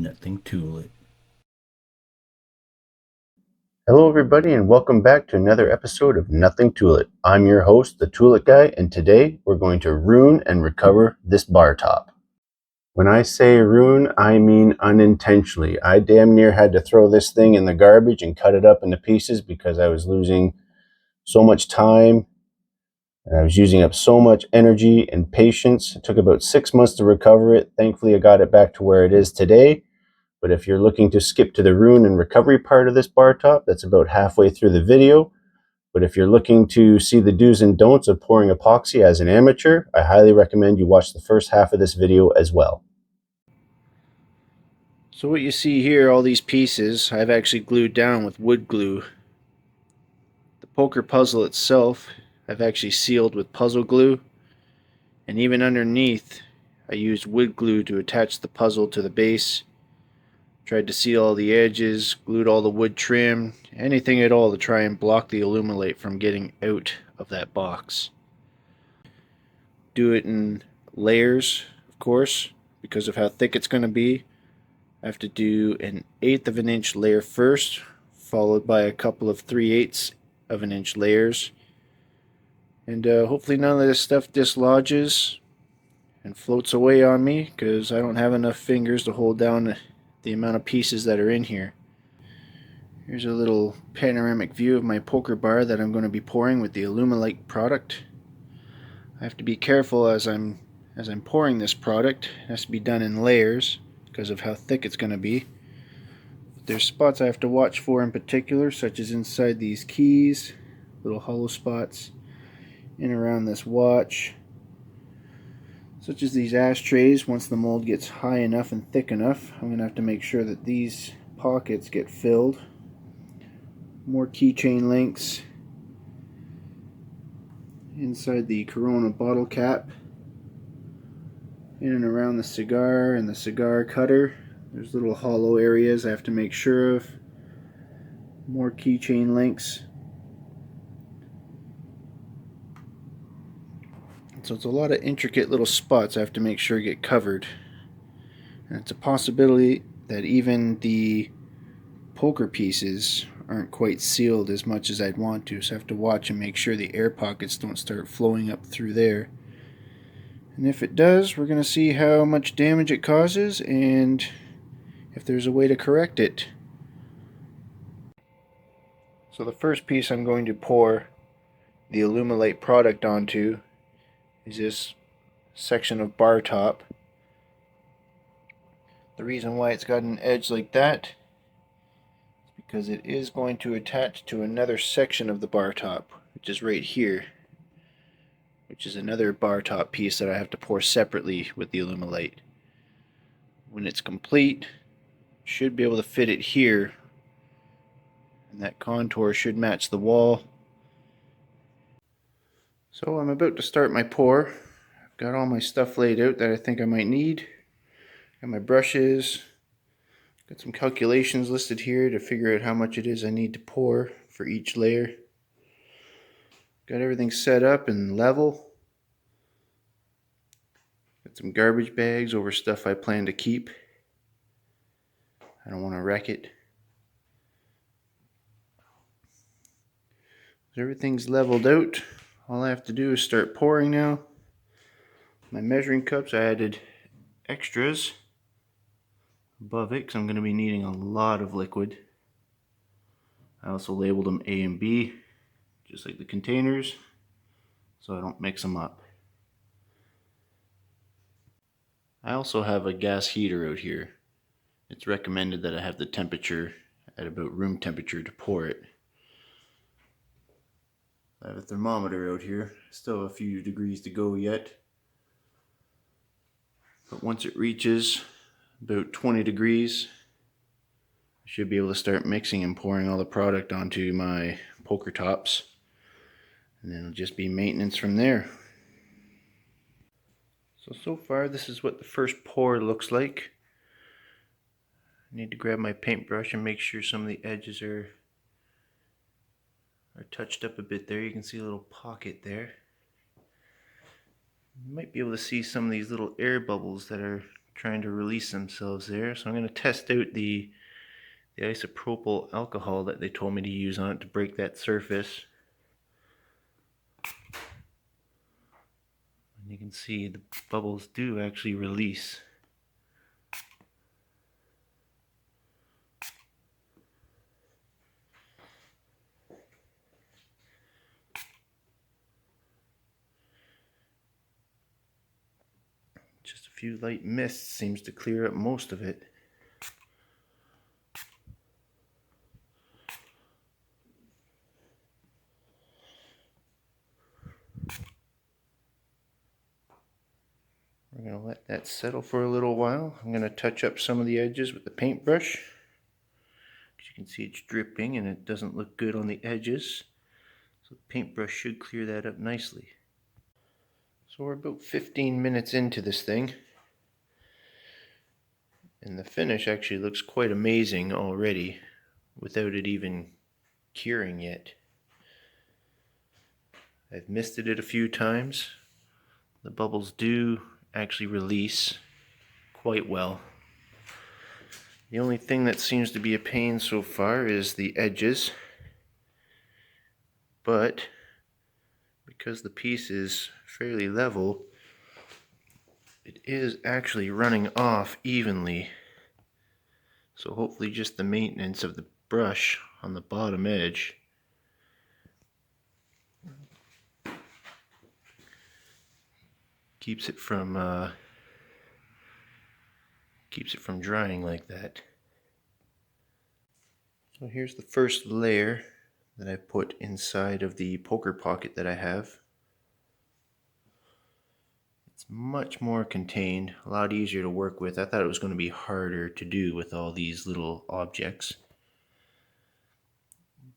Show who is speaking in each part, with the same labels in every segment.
Speaker 1: Nothing to it.
Speaker 2: Hello everybody and welcome back to another episode of Nothing to It. I'm your host, the Toolet Guy, and today we're going to ruin and recover this bar top. When I say ruin, I mean unintentionally. I damn near had to throw this thing in the garbage and cut it up into pieces because I was losing so much time and I was using up so much energy and patience. It took about 6 months to recover it. Thankfully, I got it back to where it is today. But if you're looking to skip to the ruin and recovery part of this bar top, that's about halfway through the video. But if you're looking to see the do's and don'ts of pouring epoxy as an amateur, I highly recommend you watch the first half of this video as well.
Speaker 3: So what you see here, all these pieces, I've actually glued down with wood glue. The poker puzzle itself, I've actually sealed with puzzle glue. And even underneath, I used wood glue to attach the puzzle to the base. Tried to seal all the edges, glued all the wood trim, anything at all to try and block the Alumilite from getting out of that box. Do it in layers, of course, because of how thick it's going to be. I have to do an 1/8 of an inch layer first, followed by a couple of 3/8 of an inch layers. And hopefully none of this stuff dislodges and floats away on me, because I don't have enough fingers to hold down the amount of pieces that are in here. Here's a little panoramic view of my poker bar that I'm going to be pouring with the Alumilite product. I have to be careful as I'm pouring this product. It has to be done in layers because of how thick it's going to be. There's spots I have to watch for in particular, such as inside these keys, little hollow spots in around this watch, such as these ashtrays. Once the mold gets high enough and thick enough, I'm going to have to make sure that these pockets get filled. More keychain links inside the Corona bottle cap, in and around the cigar and the cigar cutter. There's little hollow areas I have to make sure of. More keychain links. So it's a lot of intricate little spots I have to make sure get covered. And it's a possibility that even the poker pieces aren't quite sealed as much as I'd want to, so I have to watch and make sure the air pockets don't start flowing up through there. And if it does, we're going to see how much damage it causes and if there's a way to correct it. So the first piece I'm going to pour the Alumilite product onto is this section of bar top. The reason why it's got an edge like that is because it is going to attach to another section of the bar top, which is right here, which is another bar top piece that I have to pour separately with the Alumilite. When it's complete, should be able to fit it here, and that contour should match the wall. So I'm about to start my pour. I've got all my stuff laid out that I think I might need. Got my brushes, got some calculations listed here to figure out how much it is I need to pour for each layer. Got everything set up and level. Got some garbage bags over stuff I plan to keep. I don't want to wreck it. So everything's leveled out. All I have to do is start pouring now. My measuring cups, I added extras above it because I'm going to be needing a lot of liquid. I also labeled them A and B, just like the containers, so I don't mix them up. I also have a gas heater out here. It's recommended that I have the temperature at about room temperature to pour it. I have a thermometer out here. Still a few degrees to go yet. But once it reaches about 20 degrees, I should be able to start mixing and pouring all the product onto my poker tops. And then it'll just be maintenance from there. So far this is what the first pour looks like. I need to grab my paintbrush and make sure some of the edges are touched up a bit there. You can see a little pocket there. You might be able to see some of these little air bubbles that are trying to release themselves there. So I'm going to test out the isopropyl alcohol that they told me to use on it to break that surface. And you can see the bubbles do actually release. Just a few light mists seems to clear up most of it. We're going to let that settle for a little while. I'm going to touch up some of the edges with the paintbrush. As you can see, it's dripping and it doesn't look good on the edges. So the paintbrush should clear that up nicely. So we're about 15 minutes into this thing. And the finish actually looks quite amazing already without it even curing yet. I've misted it a few times. The bubbles do actually release quite well. The only thing that seems to be a pain so far is the edges, but because the piece is fairly level, it is actually running off evenly. So hopefully just the maintenance of the brush on the bottom edge keeps it from drying like that. So here's the first layer that I put inside of the poker pocket that I have. It's much more contained, a lot easier to work with. I thought it was going to be harder to do with all these little objects.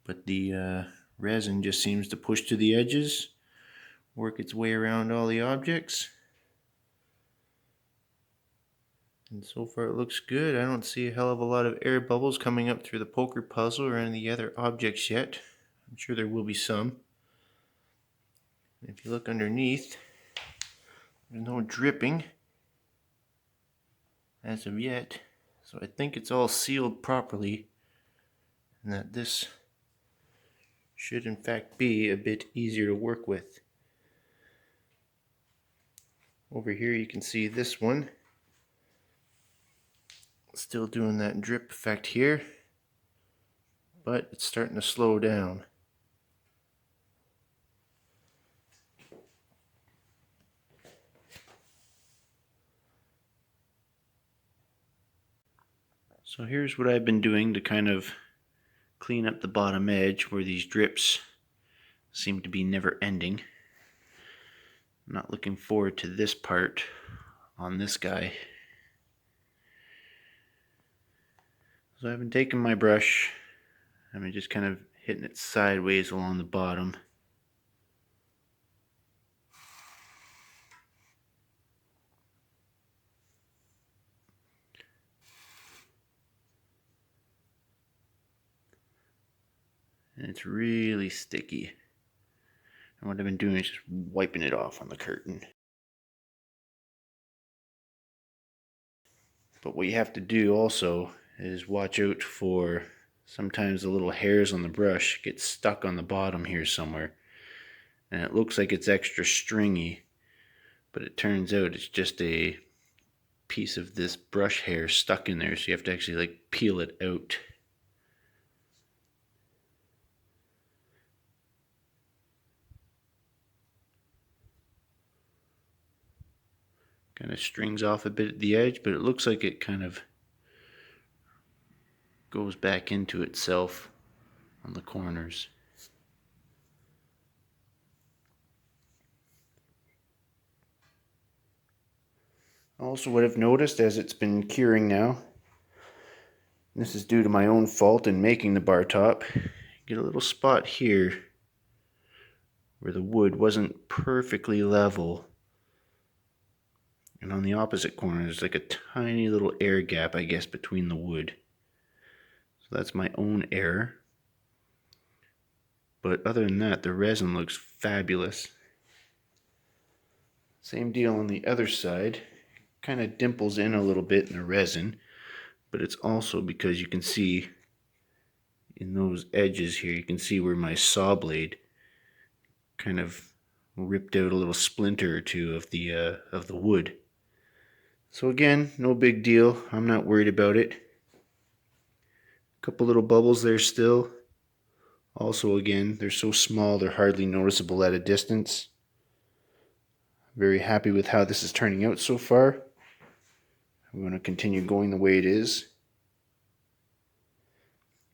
Speaker 3: But the resin just seems to push to the edges, work its way around all the objects. And so far it looks good. I don't see a hell of a lot of air bubbles coming up through the poker puzzle or any of the other objects yet. I'm sure there will be some. If you look underneath, there's no dripping as of yet. So I think it's all sealed properly and that this should in fact be a bit easier to work with. Over here you can see this one still doing that drip effect here, but it's starting to slow down. So here's what I've been doing to kind of clean up the bottom edge where these drips seem to be never ending. I'm not looking forward to this part on this guy. So I've been taking my brush, I'm just kind of hitting it sideways along the bottom. And it's really sticky. And what I've been doing is just wiping it off on the curtain. But what you have to do also is watch out for sometimes the little hairs on the brush get stuck on the bottom here somewhere. And it looks like it's extra stringy, but it turns out it's just a piece of this brush hair stuck in there, so you have to actually like peel it out. Kind of strings off a bit at the edge, but it looks like it kind of goes back into itself on the corners. Also, what I've noticed as it's been curing now, and this is due to my own fault in making the bar top, you get a little spot here where the wood wasn't perfectly level. And on the opposite corner, there's like a tiny little air gap, I guess, between the wood. So that's my own error. But other than that, the resin looks fabulous. Same deal on the other side. kind of dimples in a little bit in the resin, but it's also because you can see in those edges here, you can see where my saw blade kind of ripped out a little splinter or two of the wood. So again, no big deal. I'm not worried about it. A couple little bubbles there still. Also, again, they're so small they're hardly noticeable at a distance. Very happy with how this is turning out so far. I'm going to continue going the way it is.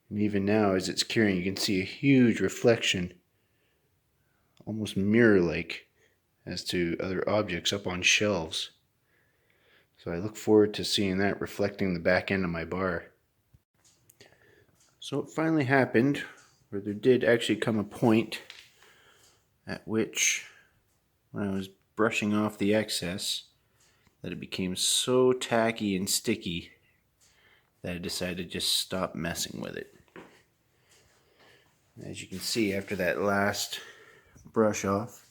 Speaker 3: And even now, as it's curing, you can see a huge reflection, almost mirror-like, as to other objects up on shelves. So I look forward to seeing that reflecting the back end of my bar. So it finally happened, where there did actually come a point at which, when I was brushing off the excess, that it became so tacky and sticky that I decided to just stop messing with it. As you can see, after that last brush off,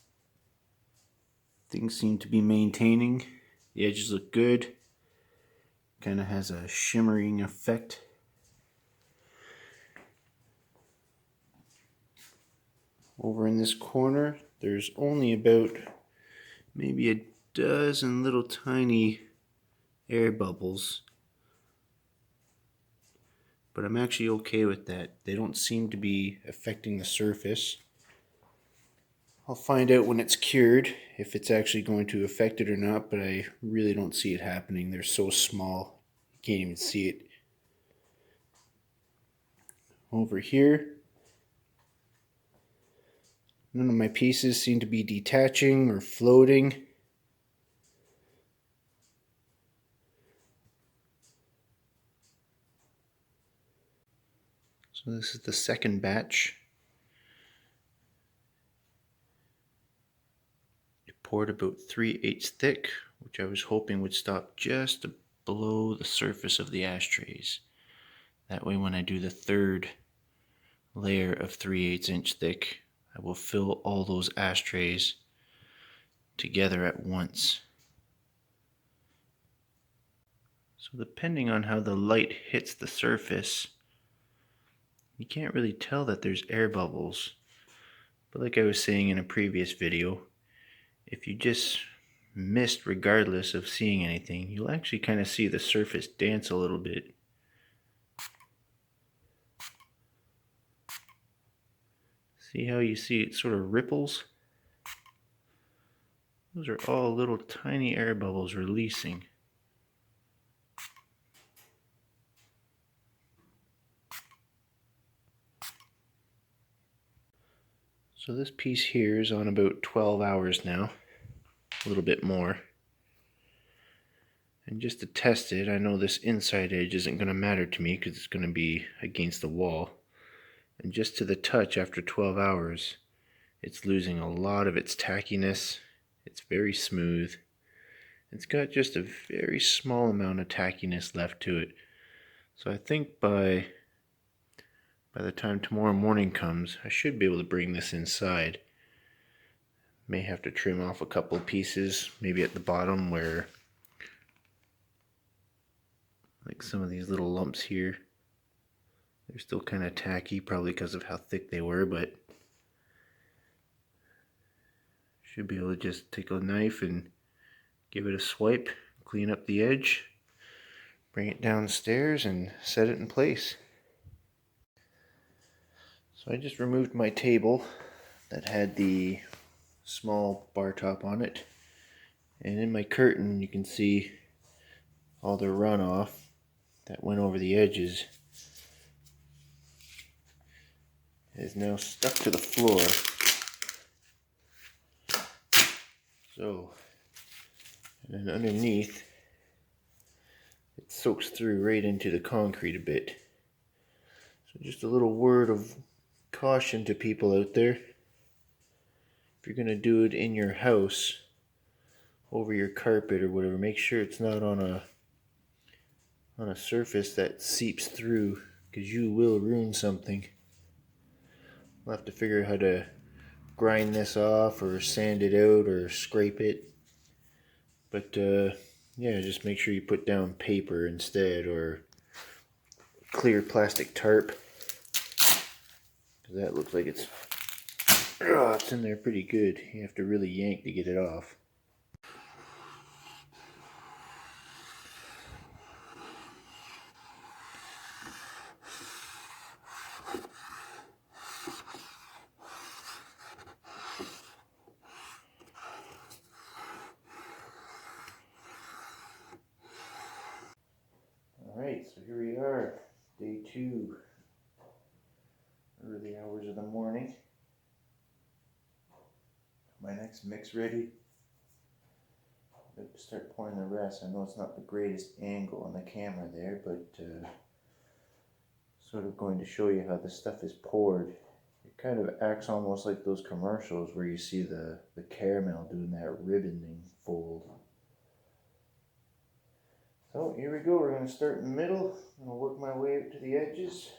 Speaker 3: things seem to be maintaining. The edges look good. Kind of has a shimmering effect. Over in this corner, there's only about maybe a dozen little tiny air bubbles. But I'm actually okay with that. They don't seem to be affecting the surface. I'll find out when it's cured if it's actually going to affect it or not, but I really don't see it happening. They're so small, you can't even see it. Over here, none of my pieces seem to be detaching or floating. So this is the second batch. It poured about 3/8 thick, which I was hoping would stop just below the surface of the ashtrays. That way when I do the third layer of 3/8 inch thick, I will fill all those ashtrays together at once. So depending on how the light hits the surface, you can't really tell that there's air bubbles. But like I was saying in a previous video, if you just mist regardless of seeing anything, you'll actually kind of see the surface dance a little bit. See how you see it sort of ripples? Those are all little tiny air bubbles releasing. So this piece here is on about 12 hours now, a little bit more. And just to test it, I know this inside edge isn't going to matter to me because it's going to be against the wall. And just to the touch after 12 hours, it's losing a lot of its tackiness. It's very smooth. It's got just a very small amount of tackiness left to it. So I think by the time tomorrow morning comes, I should be able to bring this inside. May have to trim off a couple of pieces, maybe at the bottom where, like some of these little lumps here, they're still kind of tacky, probably because of how thick they were, but should be able to just take a knife and give it a swipe, clean up the edge, bring it downstairs and set it in place. So I just removed my table that had the small bar top on it, and in my curtain you can see all the runoff that went over the edges is now stuck to the floor. So, and then underneath it soaks through right into the concrete a bit. So just a little word of caution to people out there. If you're going to do it in your house, over your carpet or whatever, make sure it's not on a surface that seeps through, because you will ruin something. We'll have to figure out how to grind this off or sand it out or scrape it. But Yeah, just make sure you put down paper instead, or clear plastic tarp. That looks like it's in there pretty good. You have to really yank to get it off. Alright, so here we are, day 2, early hours of the morning. My next mix ready. I'm going to start pouring the rest. I know it's not the greatest angle on the camera there, but sort of going to show you how the stuff is poured. It kind of acts almost like those commercials where you see the caramel doing that ribboning fold. So here we go, we're going to start in the middle, and I'll work my way up to the edges.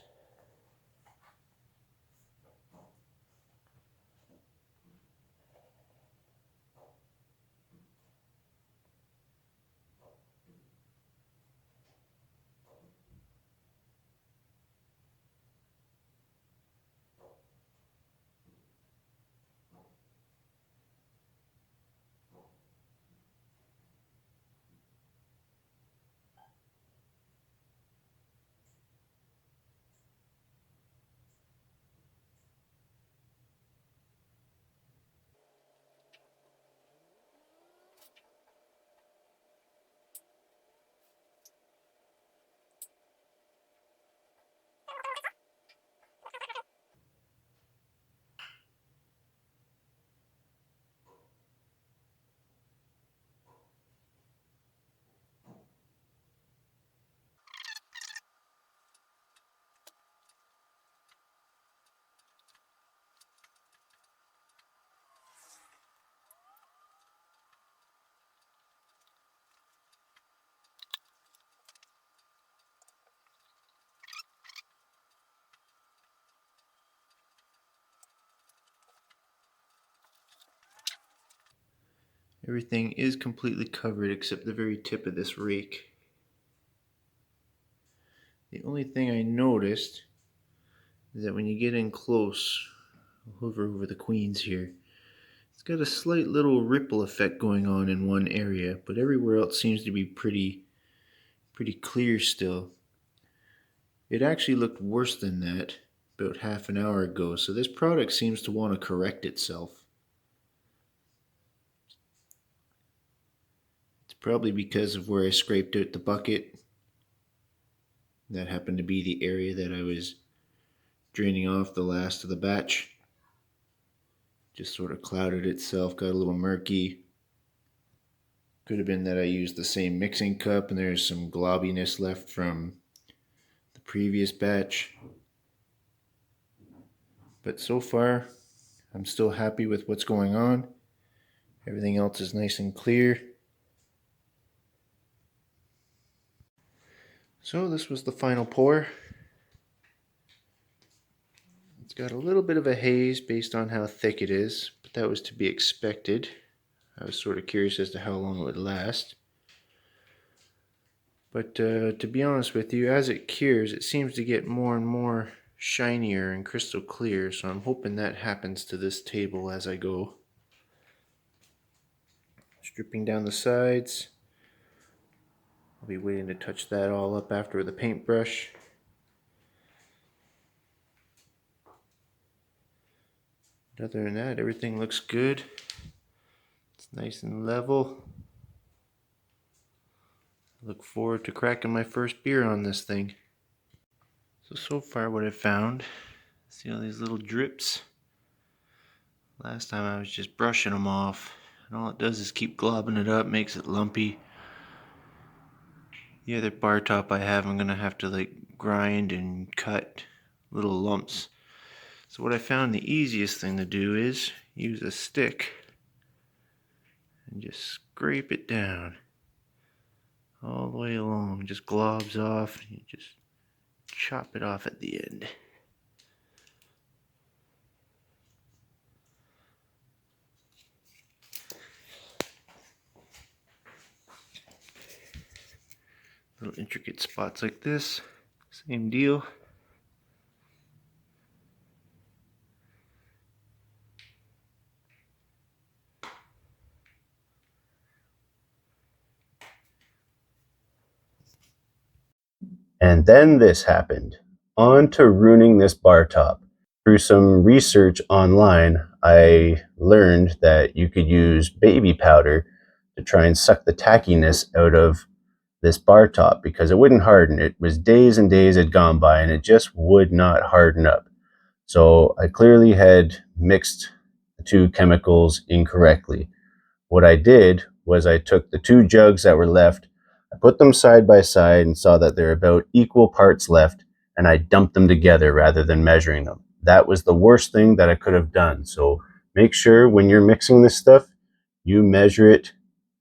Speaker 3: Everything is completely covered except the very tip of this rake. The only thing I noticed is that when you get in close, I'll hover over the queens here, it's got a slight little ripple effect going on in one area, but everywhere else seems to be pretty clear still. It actually looked worse than that about half an hour ago, so this product seems to want to correct itself. It's probably because of where I scraped out the bucket. That happened to be the area that I was draining off the last of the batch. Just sort of clouded itself, got a little murky. Could have been that I used the same mixing cup and there's some globbiness left from the previous batch. But so far, I'm still happy with what's going on. Everything else is nice and clear. So this was the final pour. It's got a little bit of a haze based on how thick it is, but that was to be expected. I was sort of curious as to how long it would last. But to be honest with you, as it cures, it seems to get more and more shinier and crystal clear, so I'm hoping that happens to this table as I go. Stripping down the sides. I'll be waiting to touch that all up after with a paintbrush. Other than that, everything looks good. It's nice and level. I look forward to cracking my first beer on this thing. So far what I've found, see all these little drips? Last time I was just brushing them off, and all it does is keep globbing it up, makes it lumpy. The other bar top I have, I'm gonna have to like grind and cut little lumps. So what I found the easiest thing to do is use a stick and just scrape it down all the way along. Just globs off, and you just chop it off at the end. intricate spots like this, same deal.
Speaker 2: And then this happened. On to ruining this bar top. Through some research online, I learned that you could use baby powder to try and suck the tackiness out of this bar top because it wouldn't harden. It was days and days had gone by and it just would not harden up. So I clearly had mixed the two chemicals incorrectly. What I did was I took the two jugs that were left, I put them side by side and saw that they're about equal parts left, and I dumped them together rather than measuring them. That was the worst thing that I could have done. So make sure when you're mixing this stuff, you measure it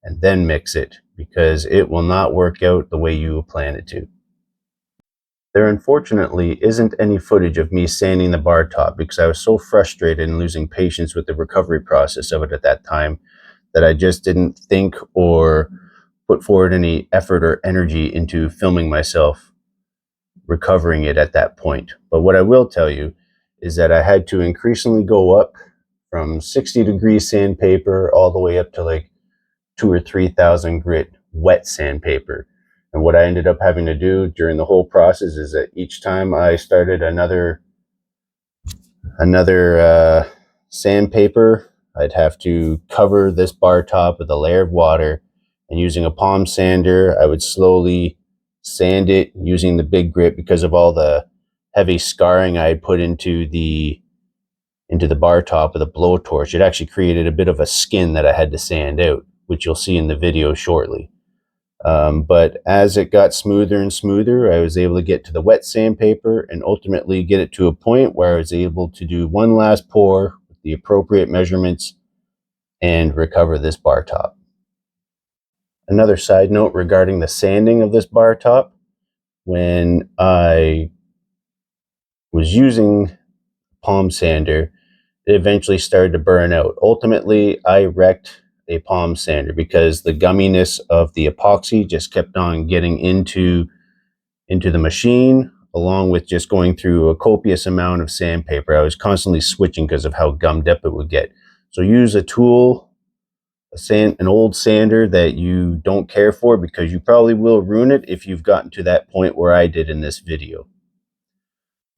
Speaker 2: and then mix it because it will not work out the way you plan it to. There unfortunately isn't any footage of me sanding the bar top because I was so frustrated and losing patience with the recovery process of it at that time that I just didn't think or put forward any effort or energy into filming myself recovering it at that point. But what I will tell you is that I had to increasingly go up from 60-degree sandpaper all the way up to like 2 or 3,000 grit wet sandpaper. And what I ended up having to do during the whole process is that each time I started another sandpaper, I'd have to cover this bar top with a layer of water, and using a palm sander, I would slowly sand it using the big grit because of all the heavy scarring I had put into the bar top with a blowtorch. It actually created a bit of a skin that I had to sand out, which you'll see in the video shortly. But as it got smoother and smoother, I was able to get to the wet sandpaper and ultimately get it to a point where I was able to do one last pour with the appropriate measurements and recover this bar top. Another side note regarding the sanding of this bar top, when I was using palm sander, it eventually started to burn out. Ultimately, I wrecked a palm sander because the gumminess of the epoxy just kept on getting into the machine, along with just going through a copious amount of sandpaper. I was constantly switching because of how gummed up it would get. So use a tool, an old sander that you don't care for, because you probably will ruin it if you've gotten to that point where I did in this video.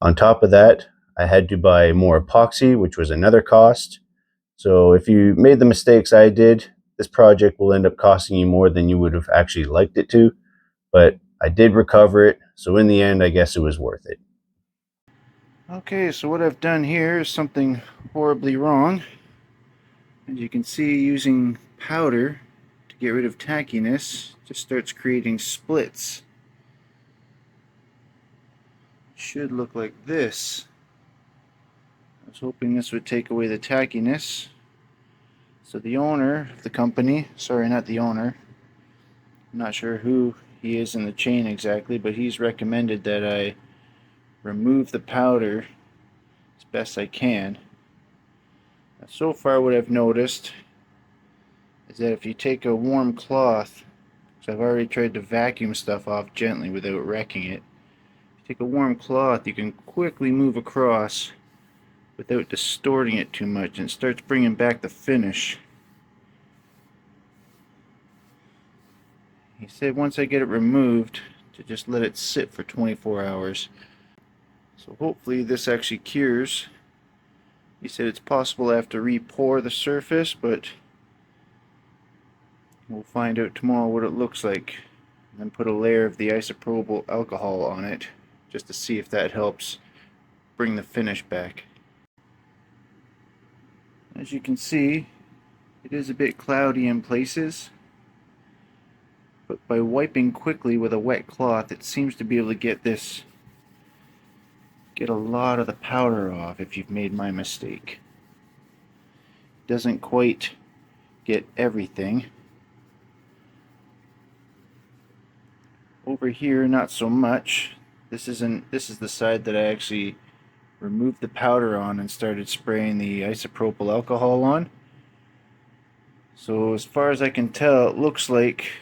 Speaker 2: On top of that, I had to buy more epoxy, which was another cost. So if you made the mistakes I did, this project will end up costing you more than you would have actually liked it to, but I did recover it, so in the end, I guess it was worth it.
Speaker 3: Okay, so what I've done here is something horribly wrong. As you can see, using powder to get rid of tackiness just starts creating splits. It should look like this. I was hoping this would take away the tackiness. So the owner of the company, sorry, not the owner, I'm not sure who he is in the chain exactly, but he's recommended that I remove the powder as best I can. Now, so far what I've noticed is that if you take a warm cloth, because I've already tried to vacuum stuff off gently without wrecking it, if you take a warm cloth, you can quickly move across without distorting it too much, and it starts bringing back the finish. He said once I get it removed to just let it sit for 24 hours. So hopefully this actually cures. He said it's possible I have to re-pour the surface, but we'll find out tomorrow what it looks like. And then put a layer of the isopropyl alcohol on it just to see if that helps bring the finish back. As you can see, it is a bit cloudy in places, but by wiping quickly with a wet cloth, it seems to be able to get a lot of the powder off if you've made my mistake. It doesn't quite get everything. Over here, not so much. This is the side that I actually removed the powder on and started spraying the isopropyl alcohol on. So as far as I can tell, it looks like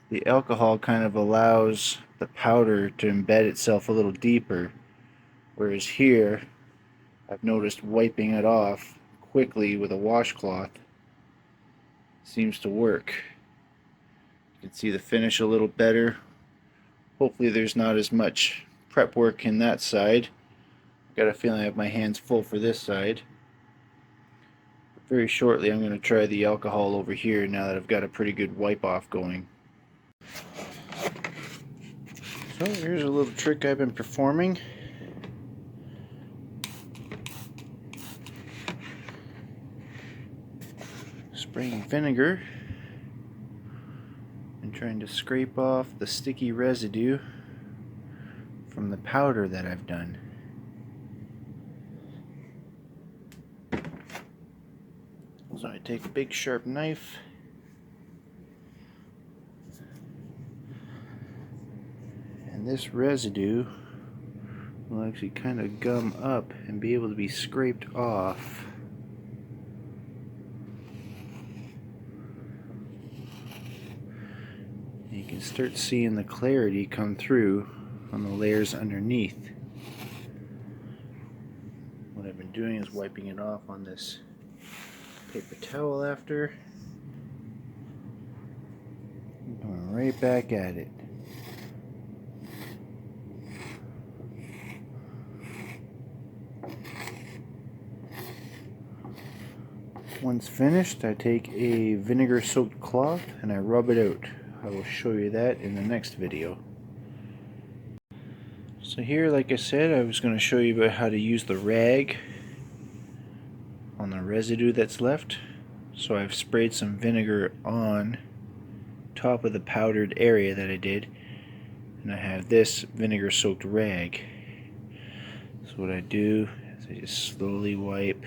Speaker 3: the alcohol kind of allows the powder to embed itself a little deeper, whereas here I've noticed wiping it off quickly with a washcloth seems to work. You can see the finish a little better. Hopefully there's not as much prep work in that side. I've got a feeling I have my hands full for this side. But very shortly I'm going to try the alcohol over here now that I've got a pretty good wipe off going. So here's a little trick I've been performing. Spraying vinegar and trying to scrape off the sticky residue from the powder that I've done. So I take a big sharp knife and this residue will actually kind of gum up and be able to be scraped off. You can start seeing the clarity come through on the layers underneath. What I've been doing is wiping it off on this paper towel after. Going right back at it. Once finished, I take a vinegar soaked cloth and I rub it out. I will show you that in the next video. So here, like I said, I was going to show you about how to use the rag on the residue that's left. So I've sprayed some vinegar on top of the powdered area that I did, and I have this vinegar soaked rag. So what I do is I just slowly wipe,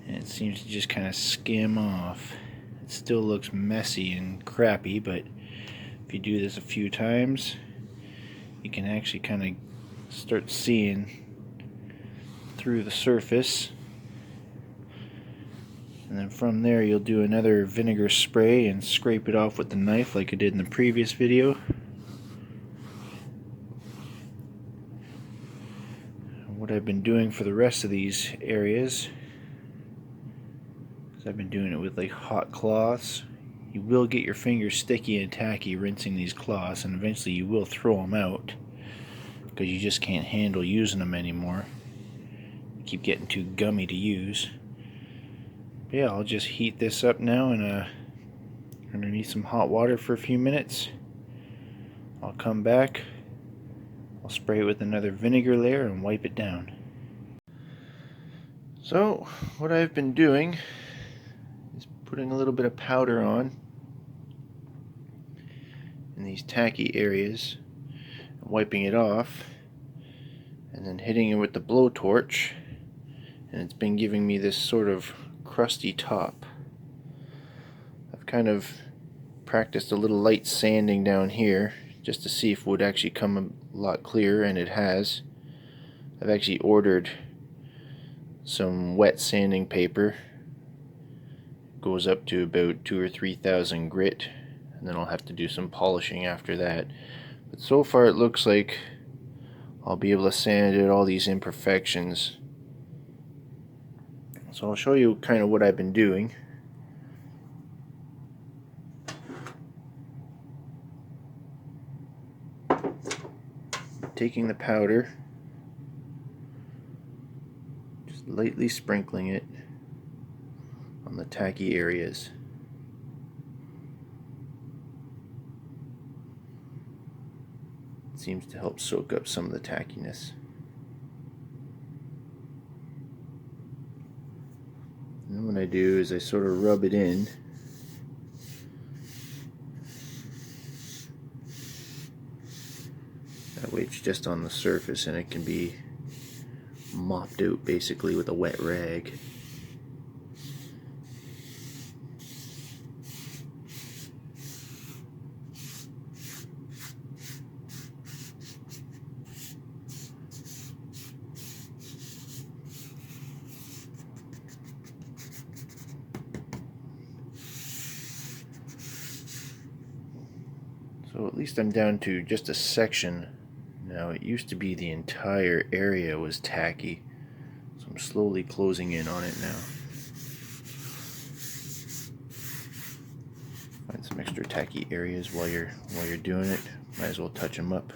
Speaker 3: and it seems to just kind of skim off. It still looks messy and crappy, but if you do this a few times, you can actually kind of start seeing through the surface. And then from there you'll do another vinegar spray and scrape it off with the knife like I did in the previous video. What I've been doing for the rest of these areas is I've been doing it with like hot cloths. You will get your fingers sticky and tacky rinsing these cloths, and eventually you will throw them out because you just can't handle using them anymore. You keep getting too gummy to use. But yeah, I'll just heat this up now and underneath some hot water for a few minutes. I'll come back, I'll spray it with another vinegar layer and wipe it down. So what I've been doing is putting a little bit of powder on in these tacky areas, wiping it off, and then hitting it with the blowtorch, and it's been giving me this sort of crusty top. I've kind of practiced a little light sanding down here just to see if it would actually come a lot clearer, and it has. I've actually ordered some wet sanding paper. It goes up to about 2,000 or 3,000 grit, and then I'll have to do some polishing after that. But so far it looks like I'll be able to sand out all these imperfections. So I'll show you kind of what I've been doing. Taking the powder, just lightly sprinkling it on the tacky areas. It seems to help soak up some of the tackiness. And then what I do is I sort of rub it in. That way it's just on the surface and it can be mopped out basically with a wet rag. So at least I'm down to just a section now. It used to be the entire area was tacky, so I'm slowly closing in on it now. Find some extra tacky areas while you're doing it. Might as well touch them up.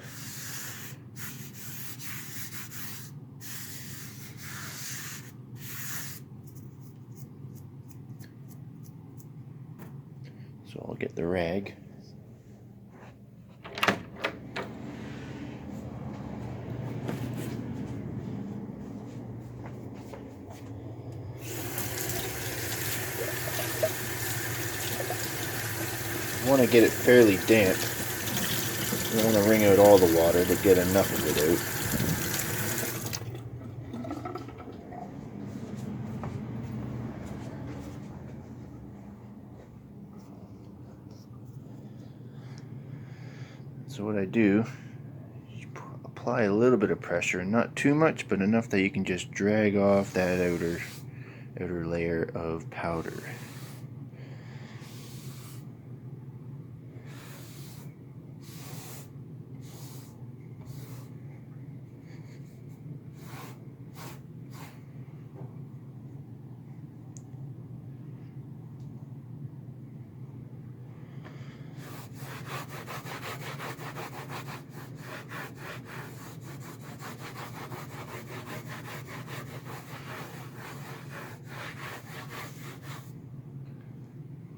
Speaker 3: So I'll get the rag. I want to get it fairly damp. I don't want to wring out all the water, but get enough of it out. So what I do, you apply a little bit of pressure, not too much, but enough that you can just drag off that outer layer of powder.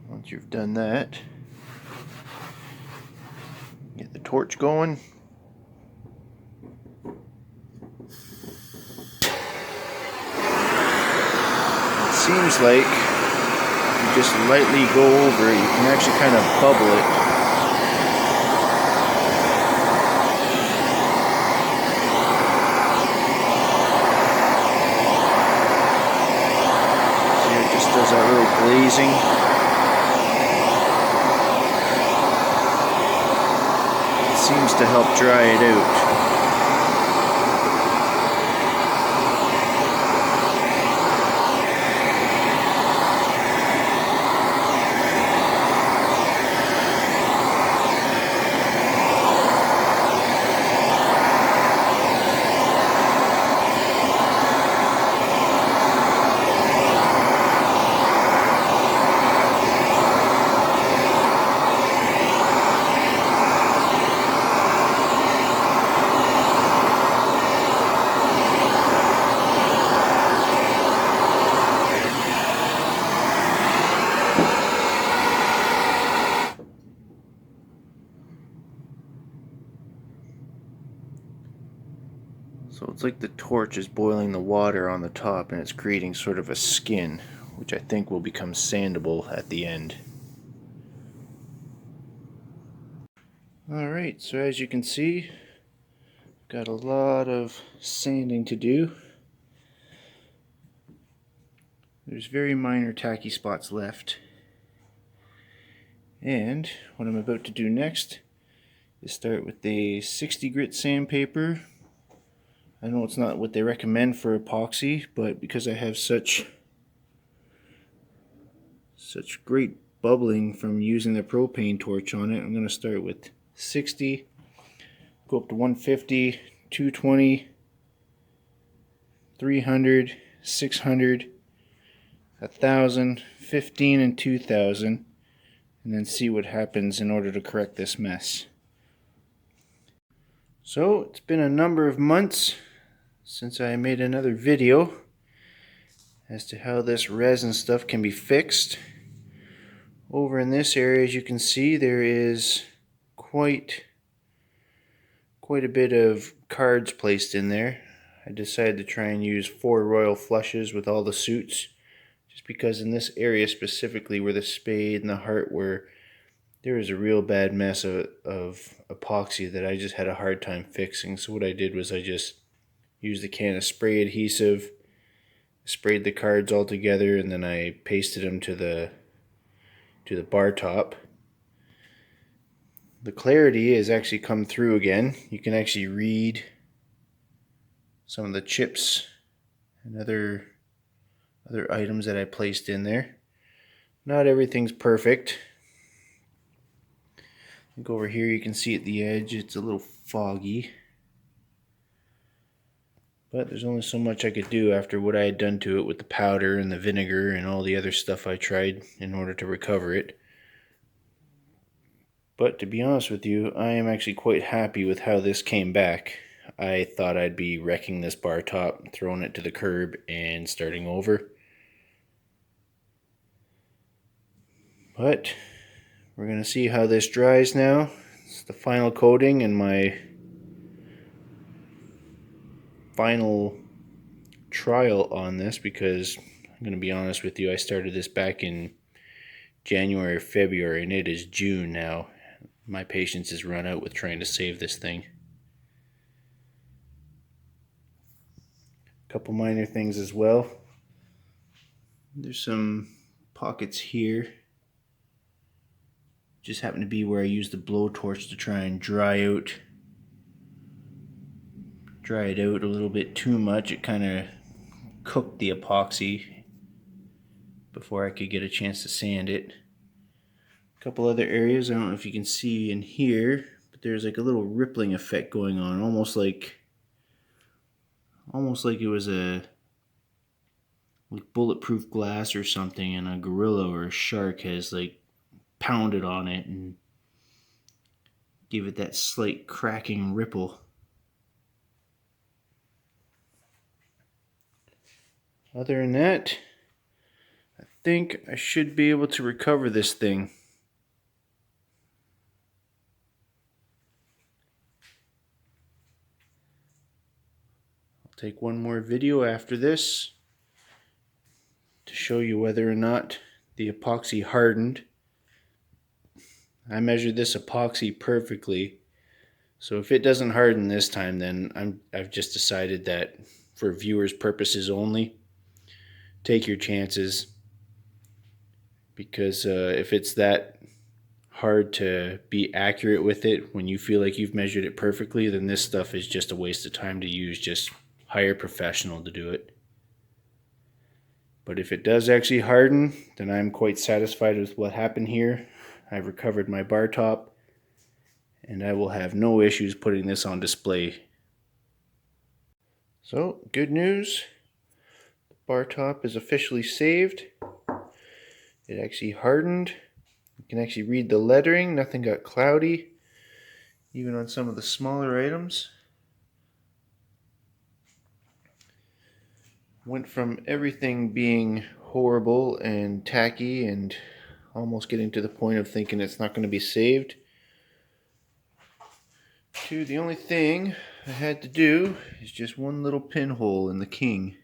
Speaker 3: Once you've done that, get the torch going. It seems like if you just lightly go over it, you can actually kind of bubble it. See, it just does that little glazing. Seems to help dry it out. So it's like the torch is boiling the water on the top and it's creating sort of a skin, which I think will become sandable at the end. Alright, so as you can see, got a lot of sanding to do. There's very minor tacky spots left. And what I'm about to do next is start with a 60 grit sandpaper. I know it's not what they recommend for epoxy, but because I have such great bubbling from using the propane torch on it, I'm going to start with 60, go up to 150, 220, 300, 600, 1000, 15, and 2000, and then see what happens in order to correct this mess. So it's been a number of months since I made another video as to how this resin stuff can be fixed. Over in this area, as you can see, there is quite a bit of cards placed in there. I decided to try and use 4 royal flushes with all the suits, just because in this area specifically where the spade and the heart were, there was a real bad mess of epoxy that I just had a hard time fixing. So what I did was I just used a can of spray adhesive, sprayed the cards all together, and then I pasted them to the bar top. The clarity has actually come through again. You can actually read some of the chips and other items that I placed in there. Not everything's perfect. Go over here, you can see at the edge it's a little foggy. But there's only so much I could do after what I had done to it with the powder and the vinegar and all the other stuff I tried in order to recover it. But to be honest with you, I am actually quite happy with how this came back. I thought I'd be wrecking this bar top, throwing it to the curb, and starting over. But we're going to see how this dries now. It's the final coating and my final trial on this, because I'm going to be honest with you, I started this back in January or February and it is June now. My patience is run out with trying to save this thing. A couple minor things as well. There's some pockets here. Just happen to be where I used the blowtorch to try and dry it out a little bit too much. It kind of cooked the epoxy before I could get a chance to sand it. A couple other areas, I don't know if you can see in here, but there's like a little rippling effect going on, almost like it was a like bulletproof glass or something, and a gorilla or a shark has like pounded on it and gave it that slight cracking ripple. Other than that, I think I should be able to recover this thing. I'll take one more video after this to show you whether or not the epoxy hardened. I measured this epoxy perfectly, so if it doesn't harden this time, then I've just decided that for viewers' purposes only, take your chances, because if it's that hard to be accurate with it when you feel like you've measured it perfectly, then this stuff is just a waste of time to use. Just hire a professional to do it. But if it does actually harden, then I'm quite satisfied with what happened here. I've recovered my bar top, and I will have no issues putting this on display. So, good news. The bar top is officially saved. It actually hardened. You can actually read the lettering. Nothing got cloudy, even on some of the smaller items. Went from everything being horrible and tacky and almost getting to the point of thinking it's not going to be saved, to the only thing I had to do is just one little pinhole in the king.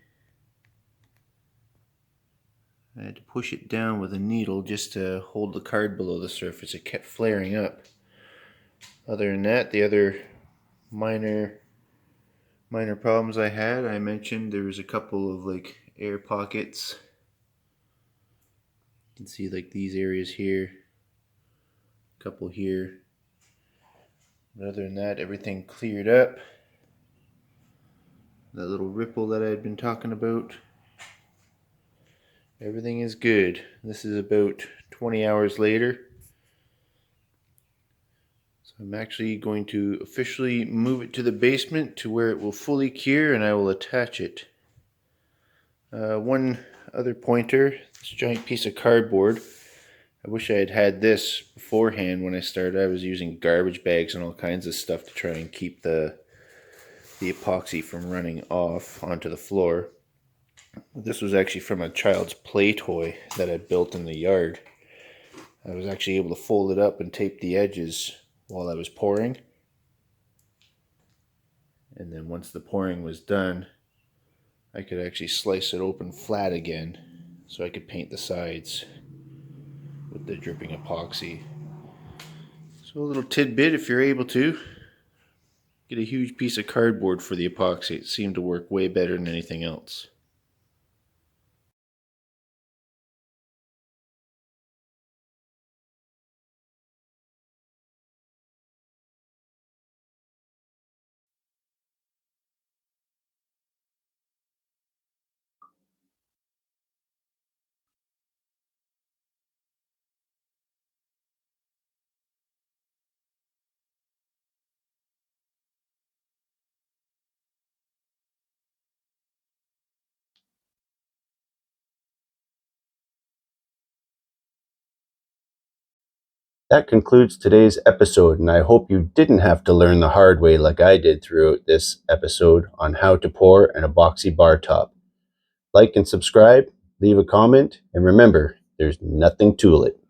Speaker 3: I had to push it down with a needle just to hold the card below the surface. It kept flaring up. Other than that, the other minor problems I had, I mentioned there was a couple of like air pockets. You can see like these areas here, a couple here. But other than that, everything cleared up. That little ripple that I had been talking about, everything is good. This is about 20 hours later. So I'm actually going to officially move it to the basement to where it will fully cure, and I will attach it. One other pointer, this giant piece of cardboard. I wish I had had this beforehand when I started. I was using garbage bags and all kinds of stuff to try and keep the epoxy from running off onto the floor. This was actually from a child's play toy that I built in the yard. I was actually able to fold it up and tape the edges while I was pouring. And then once the pouring was done, I could actually slice it open flat again so I could paint the sides with the dripping epoxy. So a little tidbit, if you're able to, get a huge piece of cardboard for the epoxy. It seemed to work way better than anything else.
Speaker 2: That concludes today's episode, and I hope you didn't have to learn the hard way like I did throughout this episode on how to pour an epoxy bar top. Like and subscribe, leave a comment, and remember, there's nothing to it.